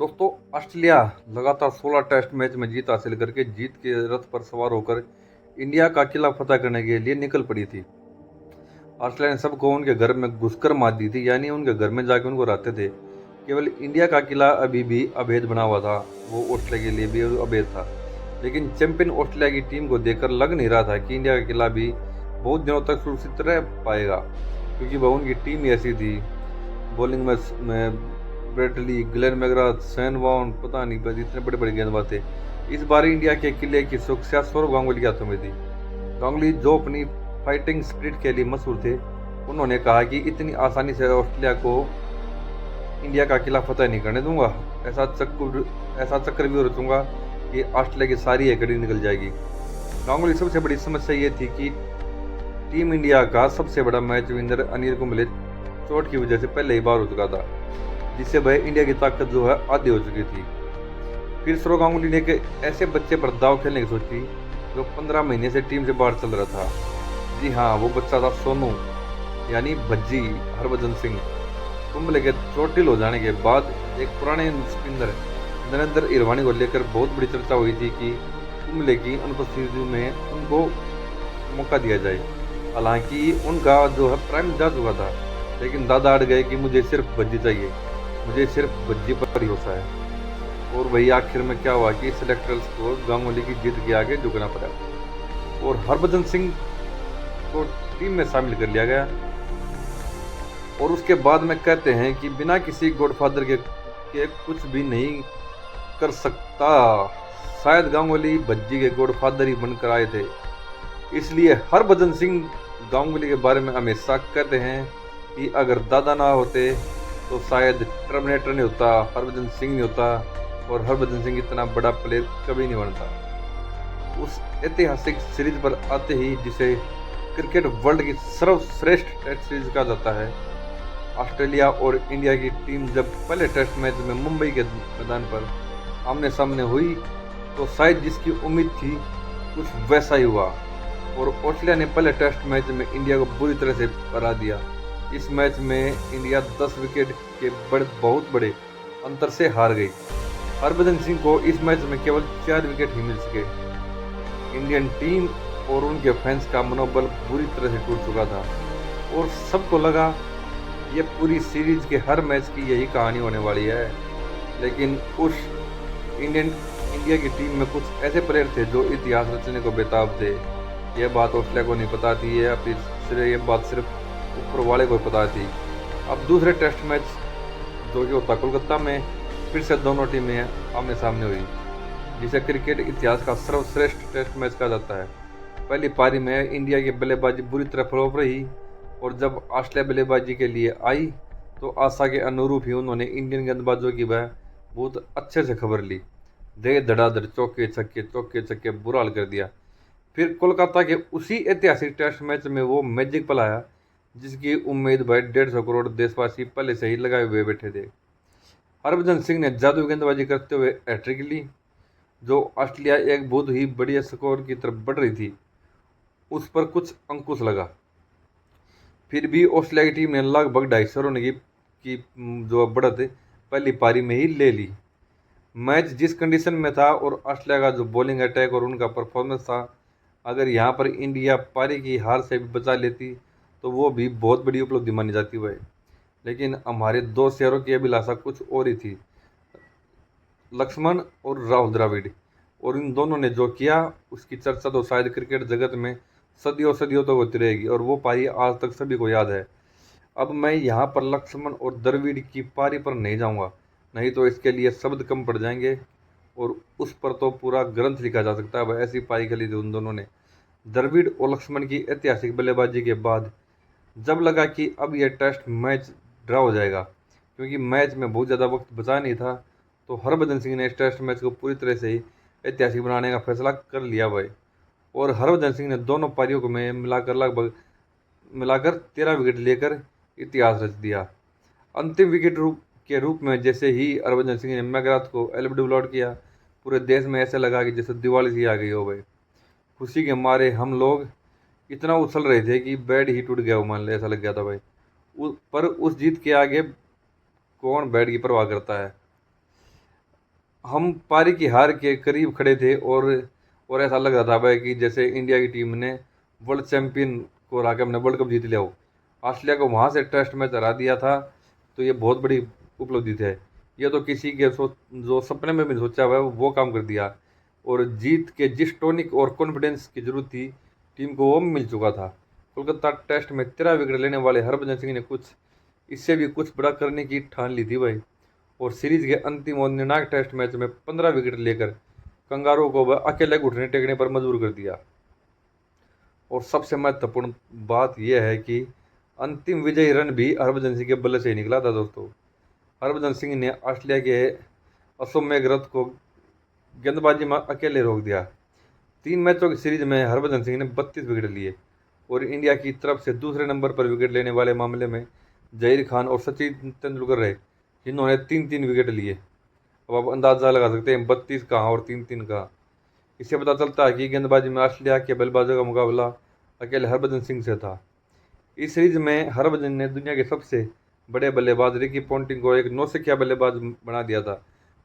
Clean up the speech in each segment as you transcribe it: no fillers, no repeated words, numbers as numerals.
दोस्तों, ऑस्ट्रेलिया लगातार 16 test match में जीत हासिल करके जीत के रथ पर सवार होकर इंडिया का किला फतह करने के लिए निकल पड़ी थी। ऑस्ट्रेलिया ने सबको उनके घर में घुसकर मात दी थी, यानी उनके घर में जाके उनको रहते थे। केवल इंडिया का किला अभी भी अभेद बना हुआ था, वो ऑस्ट्रेलिया के लिए भी अभेद था। लेकिन चैंपियन ऑस्ट्रेलिया की टीम को देखकर लग नहीं रहा था कि इंडिया का किला भी बहुत दिनों तक सुरक्षित रह पाएगा, क्योंकि वह उनकी टीम ही ऐसी थी। बॉलिंग में Brett Lee, Glenn McGrath, Shane Warne, पता नहीं बस इतने बड़े बड़े गेंदबाज थे। इस बार इंडिया के किले की सुरक्षा सौरव गांगुली के हाथों में थी। गांगुली, जो अपनी फाइटिंग स्पिरिट के लिए मशहूर थे, उन्होंने कहा कि इतनी आसानी से ऑस्ट्रेलिया को इंडिया का किला फतह नहीं करने दूंगा। ऐसा चक्रव्यूह रचूंगा कि ऑस्ट्रेलिया की सारी एकड़ी निकल जाएगी। गांगुली सबसे बड़ी समस्या ये थी कि टीम इंडिया का सबसे बड़ा मैच विनर अनिल कुंबले चोट की वजह से पहले ही बाहर हो चुका था, जिससे वह इंडिया की ताकत जो है आधी हो चुकी थी। फिर सौरव गांगुली ने एक ऐसे बच्चे पर दाव खेलने की सोची जो 15 महीने से टीम से बाहर चल रहा था। जी हाँ, वो बच्चा था सोनू, यानी भज्जी हरभजन सिंह। कुंबले के चोटिल हो जाने के बाद एक पुराने स्पिनर नरेंद्र इरवानी को लेकर बहुत बड़ी चर्चा हुई थी कि कुंबले की अनुपस्थिति में उनको मौका दिया जाए। हालांकि उनका जो है प्राइम जा चुका था, लेकिन दादा अड़ गए कि मुझे सिर्फ भज्जी चाहिए, मुझे सिर्फ भज्जी पर ही भरोसा है। और वही आखिर में क्या हुआ कि सिलेक्टर्स को गांगुली की जीत के आगे झुकना पड़ा और हरभजन सिंह को टीम में शामिल कर लिया गया। और उसके बाद में कहते हैं कि बिना किसी गॉडफादर के कुछ भी नहीं कर सकता। शायद गांगुली भज्जी के गॉडफादर ही बनकर आए थे। इसलिए हरभजन सिंह गांगुली के बारे में हमेशा कहते हैं कि अगर दादा ना होते तो शायद टर्मिनेटर नहीं होता, हरभजन सिंह नहीं होता, और हरभजन सिंह इतना बड़ा प्लेयर कभी नहीं बनता। उस ऐतिहासिक सीरीज पर आते ही, जिसे क्रिकेट वर्ल्ड की सर्वश्रेष्ठ टेस्ट सीरीज कहा जाता है, ऑस्ट्रेलिया और इंडिया की टीम जब पहले टेस्ट मैच में मुंबई के मैदान पर आमने सामने हुई तो शायद जिसकी उम्मीद थी कुछ वैसा ही हुआ, और ऑस्ट्रेलिया ने पहले टेस्ट मैच में इंडिया को बुरी तरह से हरा दिया। इस मैच में इंडिया 10 विकेट के बहुत बड़े अंतर से हार गई। हरभजन सिंह को इस मैच में केवल 4 विकेट ही मिल सके। इंडियन टीम और उनके फैंस का मनोबल बुरी तरह से टूट चुका था और सबको लगा ये पूरी सीरीज के हर मैच की यही कहानी होने वाली है। लेकिन उस इंडिया की टीम में कुछ ऐसे प्लेयर थे जो इतिहास रचने को बेताब थे। यह बात ऑस्ट्रेलिया को नहीं पता थी, ये बात सिर्फ ऊपर वाले को पता थी। अब दूसरे टेस्ट मैच जो कि होता कोलकाता में, फिर से दोनों टीमें आमने सामने हुई, जिसे क्रिकेट इतिहास का सर्वश्रेष्ठ टेस्ट मैच कहा जाता है। पहली पारी में इंडिया की बल्लेबाजी बुरी तरह फ्लॉप रही, और जब ऑस्ट्रेलिया बल्लेबाजी के लिए आई तो आशा के अनुरूप ही उन्होंने इंडियन गेंदबाजों की वह बहुत अच्छे से खबर ली। दे धड़ाधड़ चौके छक्के बुरा हाल कर दिया। फिर कोलकाता के उसी ऐतिहासिक टेस्ट मैच में वो मैजिक पल आया जिसकी उम्मीद भाई 150 करोड़ देशवासी पहले से ही लगाए हुए बैठे थे। हरभजन सिंह ने जादू गेंदबाजी करते हुए हैट्रिक ली। जो ऑस्ट्रेलिया एक बहुत ही बढ़िया स्कोर की तरफ बढ़ रही थी, उस पर कुछ अंकुश लगा। फिर भी ऑस्ट्रेलिया की टीम ने लगभग 250 रन की जो बढ़त पहली पारी में ही ले ली। मैच जिस कंडीशन में था और ऑस्ट्रेलिया का जो बॉलिंग अटैक और उनका परफॉर्मेंस था, अगर यहाँ पर इंडिया पारी की हार से भी बचा लेती तो वो भी बहुत बड़ी उपलब्धि मानी जाती है। लेकिन हमारे दो शेयरों की अभिलाषा कुछ और ही थी, लक्ष्मण और राहुल द्रविड़, और इन दोनों ने जो किया उसकी चर्चा तो शायद क्रिकेट जगत में सदियों सदियों तक होती रहेगी, और वो पारी आज तक सभी को याद है। अब मैं यहाँ पर लक्ष्मण और द्रविड़ की पारी पर नहीं जाऊँगा, नहीं तो इसके लिए शब्द कम पड़ जाएंगे, और उस पर तो पूरा ग्रंथ लिखा जा सकता है। वह ऐसी पारी खेली थी उन दोनों ने। द्रविड़ और लक्ष्मण की ऐतिहासिक बल्लेबाजी के बाद जब लगा कि अब यह टेस्ट मैच ड्रा हो जाएगा, क्योंकि मैच में बहुत ज़्यादा वक्त बचा नहीं था, तो हरभजन सिंह ने इस टेस्ट मैच को पूरी तरह से ही ऐतिहासिक बनाने का फैसला कर लिया भाई। और हरभजन सिंह ने दोनों पारियों को में मिलाकर 13 विकेट लेकर इतिहास रच दिया। अंतिम विकेट के रूप में जैसे ही हरभजन सिंह ने मैग्राथ को एलबीडब्ल्यू आउट किया, पूरे देश में ऐसे लगा कि जैसे दिवाली सी आ गई हो भाई। खुशी के मारे हम लोग इतना उछल रहे थे कि बेड ही टूट गया हो, मान ले, ऐसा लग गया था भाई। पर उस जीत के आगे कौन बेड की परवाह करता है। हम पारी की हार के करीब खड़े थे और ऐसा लग रहा था भाई कि जैसे इंडिया की टीम ने वर्ल्ड चैंपियन को हरा के हमने वर्ल्ड कप जीत लिया हो। ऑस्ट्रेलिया को वहाँ से टेस्ट मैच हरा दिया था, तो ये बहुत बड़ी उपलब्धि है। ये तो किसी के जो सपने में भी नहीं सोचा हुआ है वो काम कर दिया। और जीत के जिस टॉनिक और कॉन्फिडेंस की जरूरत थी टीम को वो मिल चुका था। कोलकाता टेस्ट में 13 विकेट लेने वाले हरभजन सिंह ने इससे भी कुछ बड़ा करने की ठान ली थी भाई। और सीरीज के अंतिम और निर्णायक टेस्ट मैच में 15 विकेट लेकर कंगारू को वह अकेले घुटने टेकने पर मजबूर कर दिया। और सबसे महत्वपूर्ण बात यह है कि अंतिम विजयी रन भी हरभजन सिंह के बल्ले से ही निकला था दोस्तों। हरभजन सिंह ने ऑस्ट्रेलिया के अश्वमेध रथ को गेंदबाजी में अकेले रोक दिया। 3 मैचों की सीरीज में हरभजन सिंह ने 32 विकेट लिए और इंडिया की तरफ से दूसरे नंबर पर विकेट लेने वाले मामले में जहीर खान और सचिन तेंदुलकर रहे, जिन्होंने 3-3 विकेट लिए। अब आप अंदाजा लगा सकते हैं 32 कहाँ और 3-3 कहाँ। इससे पता चलता है कि गेंदबाजी में ऑस्ट्रेलिया के बल्लेबाजों का मुकाबला अकेले हरभजन सिंह से था। इस सीरीज में हरभजन ने दुनिया के सबसे बड़े बल्लेबाज रिकी पॉन्टिंग को एक नौसिखिया बल्लेबाज बना दिया था।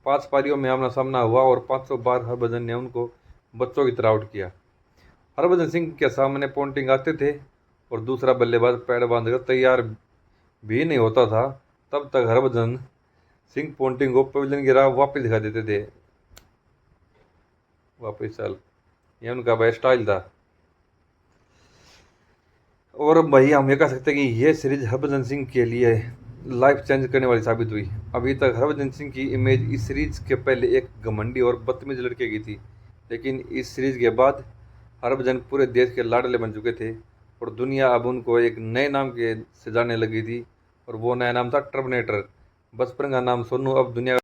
5 पारियों में आमना सामना हुआ और 500 बार हरभजन ने उनको बच्चों की तरह आउट किया। हरभजन सिंह के सामने पॉन्टिंग आते थे और दूसरा बल्लेबाज पैड बांधकर तैयार भी नहीं होता था, तब तक हरभजन सिंह पॉन्टिंग को पवेलियन की राह वापस दिखा देते थे। वापस चल, ये उनका भाई स्टाइल था। और भाई हम ये कह सकते हैं कि ये सीरीज हरभजन सिंह के लिए लाइफ चेंज करने वाली साबित हुई। अभी तक हरभजन सिंह की इमेज इस सीरीज के पहले एक घमंडी और बदतमीज लड़के की थी, लेकिन इस सीरीज के बाद हरभजन पूरे देश के लाडले बन चुके थे और दुनिया अब उनको एक नए नाम के से जानने लगी थी। और वो नया नाम था टर्मिनेटर। बचपन का नाम सोनू अब दुनिया